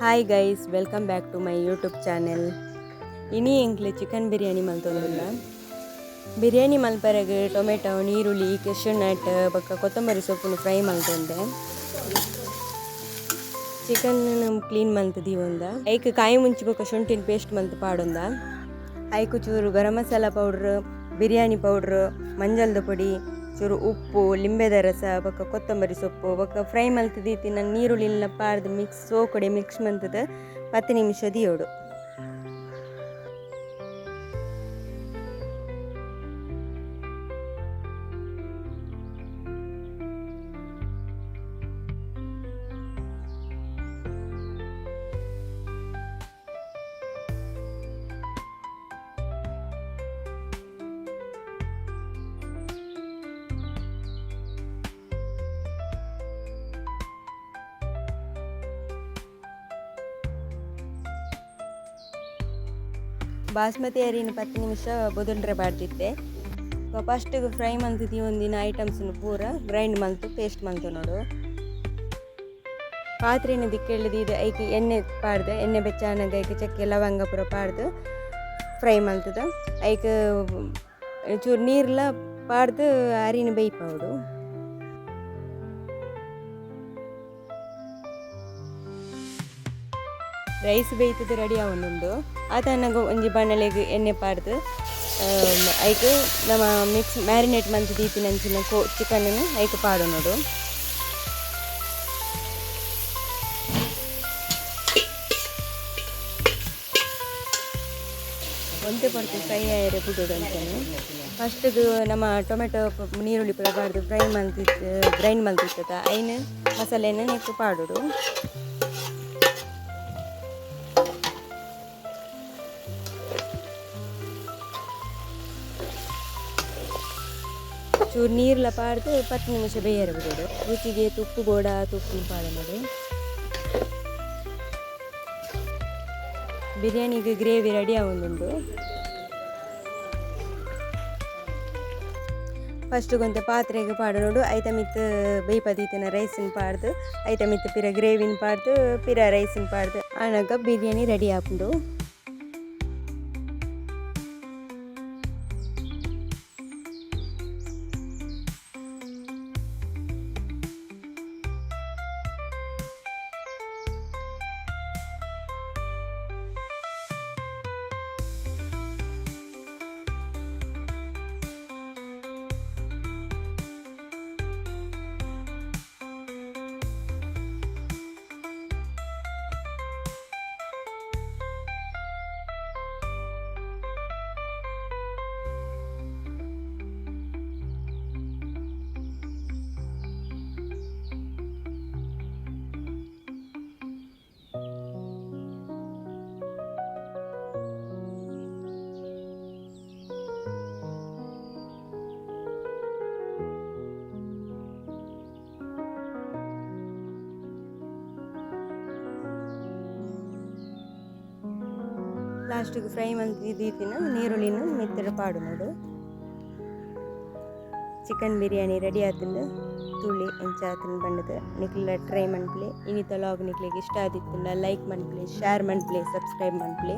Hi guys, welcome back to my YouTube channel. ಇನಿ ಎಂಕ್ಲೆ chicken biryani ಮಲ್ತೊಂದುಲ್ಲ. ಬಿರಿಯಾನಿ ಮಲ್ಪರೆಗ್ ಟೊಮೆಟೊ, ನೀರುಳ್ಳಿ, ಕೆಶುನಟ್ ಬೊಕ್ಕ ಕೊತ್ತಂಬರಿ ಸೊಪ್ಪುನು ಫ್ರೈ ಮಲ್ತೊಂದೆ. ಚಿಕನ್ ಕ್ಲೀನ್ ಮಲ್ತ್ ದೀವೊಂದ ಐಕ್ ಕಾಯಿ ಮುಂಚಿ ಬೊಕ್ಕ ಶುಂಠಿನ ಪೇಸ್ಟ್ ಮಲ್ತ್ ಪಾಡೊಂದ. ಐಕ್ ಚೂರು ಗರಂ ಮಸಾಲ ಪೌಡ್ರ್, ಬಿರಿಯಾನಿ ಪೌಡ್ರ್, ಮಂಜಲ್ದ ಪೊಡಿ, ಚೂರು ಉಪ್ಪು, ಲಿಂಬೆದ ರಸ ಬೊಕ್ಕ ಕೊತ್ತಂಬರಿ ಸೊಪ್ಪು ಬೊಕ್ಕ ಫ್ರೈ ಮಲ್ತ್ ದೀತಿನ ನೀರುಳ್ಳಿನ ಪಾಡ್ದು ಸೋಕೊಡೆ ಮಿಕ್ಸ್ ಮಂತದ 10 ನಿಮಿಷ ದಿಯೋಡು. ಬಾಸ್ಮತಿ ಅರಿನ 10 ನಿಮಿಷ ಬೊದಲ್ರೆ ಬಾಡ್ದಿತ್ತೆ. ಫಸ್ಟ್ ಫ್ರೈ ಮಲ್ತಿದ್ದಿ ಒಂದಿನ ಐಟಮ್ಸ್ನು ಪೂರ ಗ್ರೈಂಡ್ ಮಲ್ತು ಪೇಸ್ಟ್ ಮಲ್ತು ನೋಡು. ಪಾತ್ರೆನ ದಿಕ್ಕೆಳ್ದು ಇದು ಐಕೆ ಎಣ್ಣೆ ಪಾಡ್ದು ಎಣ್ಣೆ ಬೆಚ್ಚಾನಾಗ ಐಕೆ ಚಕ್ಕೆ ಲವಂಗ ಪೂರ ಪಾಡ್ದು ಫ್ರೈ ಮಲ್ತದ. ಐಕೆ ಚೂರು ನೀರ್ಲ ಪಾಡ್ದು ಅರಿನ ಬೇಯ್ಪಾವಡು. ರೈಸ್ ಬೇಯ್ತದೆ ರೆಡಿ ಆವೊಂದುಂಡು. ಆತನಾಗ ಒಂಜಿ ಬಣ್ಣಲೆಗ್ ಎಣ್ಣೆ ಪಾಡ್ದು ಐಕ್ ನಮ್ಮ ಮ್ಯಾರಿನೇಟ್ ಮಂತ್ ದೀಪಿನಂಚಿನ ಚಿಕನ್ ಐಕ್ ಪಾಡು ನೋಡು. ಒಂತೆ ಪಡ್ತು ಫ್ರೈ ಆಯರೆ ಬಿಡೋದು ಅಂತಾನೆ. ಫಸ್ಟಿಗೆ ನಮ್ಮ ಟೊಮೆಟೊ ನೀರುಳ್ಳಿ ಪೂರ ಪಾಡ್ದು ಗ್ರೈಂಡ್ ಮಲ್ತಿರ್ತದ ಐನು ಮಸಾಲೆನ ನೆಕ್ಕು ಪಾಡೋಡು. ಚೂರು ನೀರ್ಲ ಪಾಡ್ದು 10 ನಿಮಿಷ ಬೇಯರೆ ಬಿಡೋದು. ರುಚಿಗೆ ತುಪ್ಪು ಗೋಡ ತುಪ್ಪು ಪಾಡ ನೋಡಿ. ಬಿರಿಯಾನಿಗೆ ಗ್ರೇವಿ ರೆಡಿ ಆವೊಂದುಂಡು. ಫಸ್ಟಿಗೊಂದು ಪಾತ್ರೆಗೆ ಪಾಡು ನೋಡು. ಐತ ಮಿತ್ ಬೇಯ್ಪದೀತಿನ ರೈಸಿನ ಪಾಡ್ದು ಐತ ಮಿತ್ ಪಿರ ಗ್ರೇವಿನ ಪಾಡ್ದು ಪಿರ ರೈಸಿನ ಪಾಡ್ದು ಆನಾಗ ಬಿರಿಯಾನಿ ರೆಡಿ ಆಪುಂಡು. ಲಾಸ್ಟಿಗೆ ಫ್ರೈ ಮಲ್ತಿದ್ದೀತಿನ ನೀರುಳ್ಳಿನ ಮೆತ್ತಗೆ ಪಾಡು ನೋಡು. ಚಿಕನ್ ಬಿರಿಯಾನಿ ರೆಡಿ ಆತಂದು ತುಳಿ ಎಂಚಾತನ ಬಣ್ಣದ ನಿಕ್ಲ ಟ್ರೈ ಮನ್ಪ್ಲೆ. ಇನ್ನಿತ ಲಾಗ್ ನಿಕ್ಲಿಗೆ ಇಷ್ಟ ಆದಿತ್ತಂಡ ಲೈಕ್ ಮನ್ಪ್ಲೆ, ಶೇರ್ ಮನ್ಪ್ಲೆ, ಸಬ್ಸ್ಕ್ರೈಬ್ ಮನ್ಪ್ಲೆ.